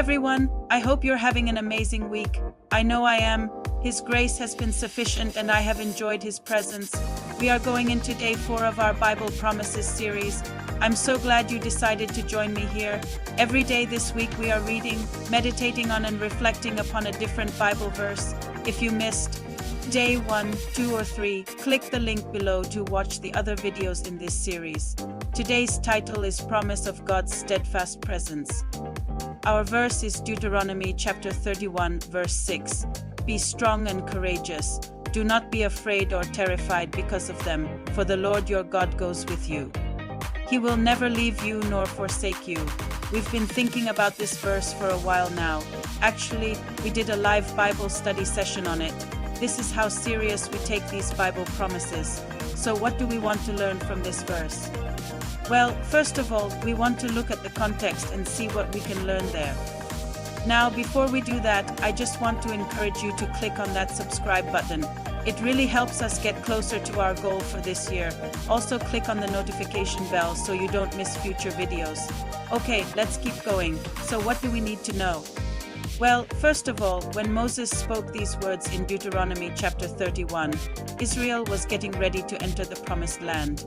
everyone, I hope you're having an amazing week. I know I am. His grace has been sufficient and I have enjoyed His presence. We are going into day 4 of our Bible Promises series. I'm so glad you decided to join me here. Every day this week we are reading, meditating on and reflecting upon a different Bible verse. If you missed day 1, 2 or 3, click the link below to watch the other videos in this series. Today's title is Promise of God's Steadfast Presence. Our verse is Deuteronomy chapter 31 verse 6. Be strong and courageous. Do not be afraid or terrified because of them, for the Lord your God goes with you. He will never leave you nor forsake you. We've been thinking about this verse for a while now. Actually, we did a live Bible study session on it. This is how serious we take these Bible promises. So what do we want to learn from this verse? Well, first of all, we want to look at the context and see what we can learn there. Now, before we do that, I just want to encourage you to click on that subscribe button. It really helps us get closer to our goal for this year. Also, click on the notification bell so you don't miss future videos. Okay, let's keep going. So what do we need to know? Well, first of all, when Moses spoke these words in Deuteronomy chapter 31, Israel was getting ready to enter the promised land.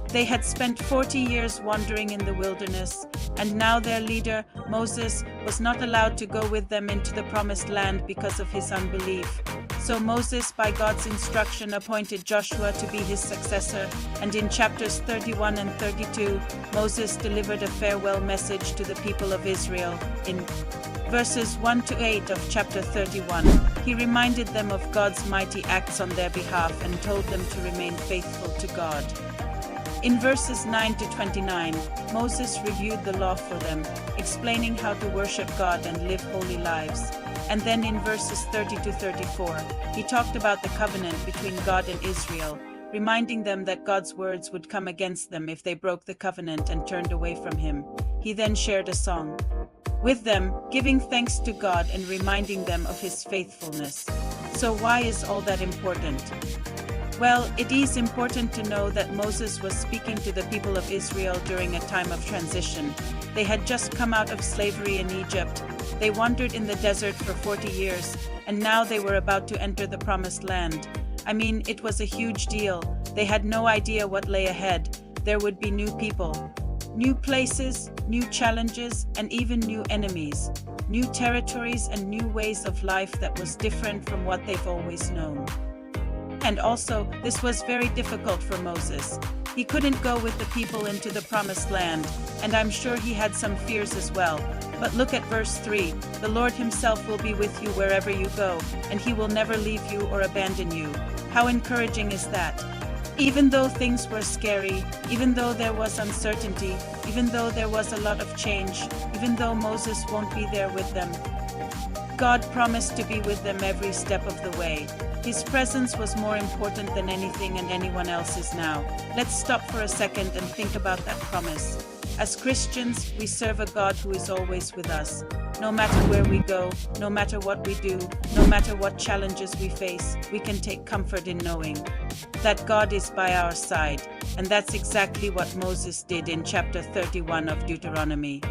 They had spent 40 years wandering in the wilderness, and now their leader, Moses, was not allowed to go with them into the promised land because of his unbelief. So Moses, by God's instruction, appointed Joshua to be his successor, and in chapters 31 and 32, Moses delivered a farewell message to the people of Israel. In verses 1 to 8 of chapter 31, he reminded them of God's mighty acts on their behalf and told them to remain faithful to God. In verses 9 to 29, Moses reviewed the law for them, explaining how to worship God and live holy lives. And then in verses 30 to 34, he talked about the covenant between God and Israel, reminding them that God's words would come against them if they broke the covenant and turned away from Him. He then shared a song with them, giving thanks to God and reminding them of His faithfulness. So why is all that important? Well, it is important to know that Moses was speaking to the people of Israel during a time of transition. They had just come out of slavery in Egypt. They wandered in the desert for 40 years, and now they were about to enter the promised land. I mean, it was a huge deal. They had no idea what lay ahead. There would be new people, new places, new challenges, and even new enemies, new territories and new ways of life that was different from what they've always known. And also, this was very difficult for Moses. He couldn't go with the people into the promised land, and I'm sure he had some fears as well. But look at verse 3. The Lord Himself will be with you wherever you go, and He will never leave you or abandon you. How encouraging is that? Even though things were scary, even though there was uncertainty, even though there was a lot of change, even though Moses won't be there with them, God promised to be with them every step of the way. His presence was more important than anything and anyone else's now. Let's stop for a second and think about that promise. As Christians, we serve a God who is always with us. No matter where we go, no matter what we do, no matter what challenges we face, we can take comfort in knowing that God is by our side. And that's exactly what Moses did in chapter 31 of Deuteronomy.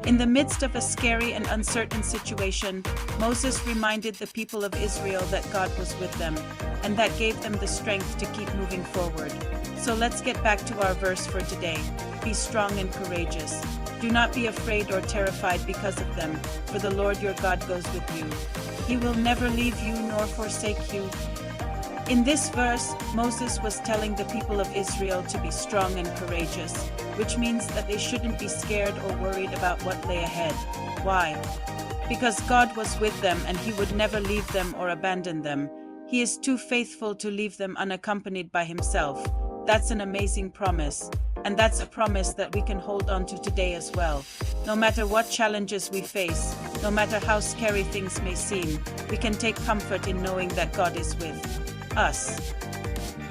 In the midst of a scary and uncertain situation, Moses reminded the people of Israel that God was with them, and that gave them the strength to keep moving forward. So let's get back to our verse for today. Be strong and courageous. Do not be afraid or terrified because of them, for the Lord your God goes with you. He will never leave you nor forsake you. In this verse, Moses was telling the people of Israel to be strong and courageous, which means that they shouldn't be scared or worried about what lay ahead. Why? Because God was with them and He would never leave them or abandon them. He is too faithful to leave them unaccompanied by Himself. That's an amazing promise. And that's a promise that we can hold on to today as well. No matter what challenges we face, no matter how scary things may seem, we can take comfort in knowing that God is with us.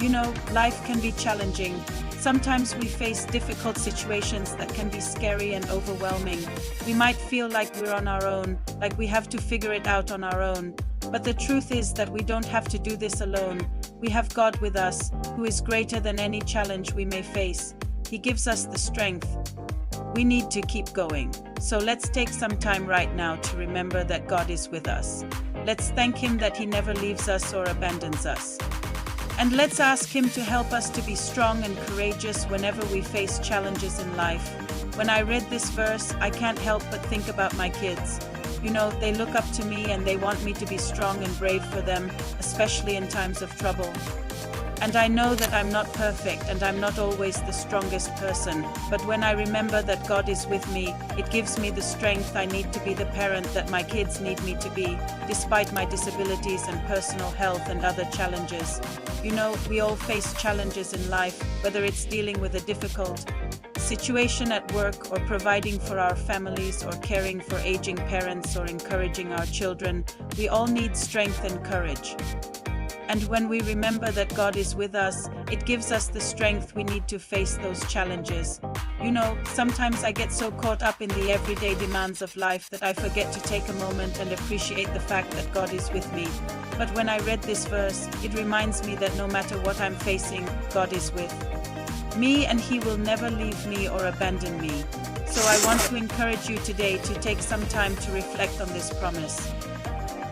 You know, life can be challenging. Sometimes we face difficult situations that can be scary and overwhelming. We might feel like we're on our own, like we have to figure it out on our own. But the truth is that we don't have to do this alone. We have God with us, who is greater than any challenge we may face. He gives us the strength we need to keep going. So let's take some time right now to remember that God is with us. Let's thank Him that He never leaves us or abandons us. And let's ask Him to help us to be strong and courageous whenever we face challenges in life. When I read this verse, I can't help but think about my kids. You know, they look up to me and they want me to be strong and brave for them, especially in times of trouble. And I know that I'm not perfect and I'm not always the strongest person, but when I remember that God is with me, it gives me the strength I need to be the parent that my kids need me to be, despite my disabilities and personal health and other challenges. You know, we all face challenges in life, whether it's dealing with a difficult situation at work or providing for our families or caring for aging parents or encouraging our children. We all need strength and courage. And when we remember that God is with us, it gives us the strength we need to face those challenges. You know, sometimes I get so caught up in the everyday demands of life that I forget to take a moment and appreciate the fact that God is with me. But when I read this verse, it reminds me that no matter what I'm facing, God is with me and He will never leave me or abandon me. So I want to encourage you today to take some time to reflect on this promise.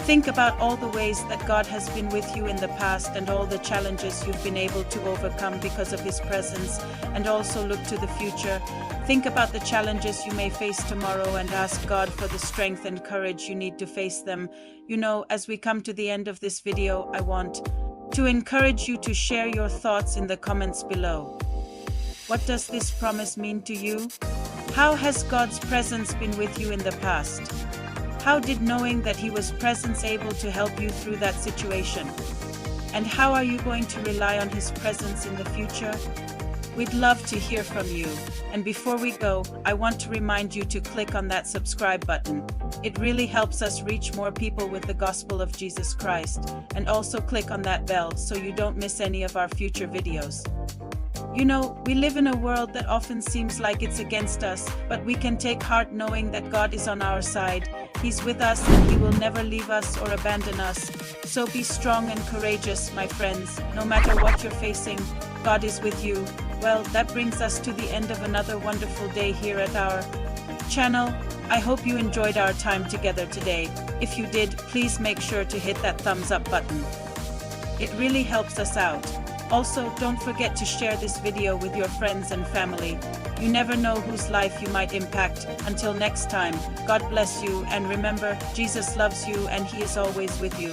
Think about all the ways that God has been with you in the past and all the challenges you've been able to overcome because of His presence, and also look to the future. Think about the challenges you may face tomorrow and ask God for the strength and courage you need to face them. You know, as we come to the end of this video, I want to encourage you to share your thoughts in the comments below. What does this promise mean to you? How has God's presence been with you in the past? How did knowing that He was present able to help you through that situation? And how are you going to rely on His presence in the future? We'd love to hear from you. And before we go, I want to remind you to click on that subscribe button. It really helps us reach more people with the gospel of Jesus Christ. And also click on that bell so you don't miss any of our future videos. You know, we live in a world that often seems like it's against us, but we can take heart knowing that God is on our side. He's with us and He will never leave us or abandon us. So be strong and courageous, my friends. No matter what you're facing, God is with you. Well, that brings us to the end of another wonderful day here at our channel. I hope you enjoyed our time together today. If you did, please make sure to hit that thumbs up button. It really helps us out. Also, don't forget to share this video with your friends and family. You never know whose life you might impact. Until next time, God bless you, and remember, Jesus loves you and He is always with you.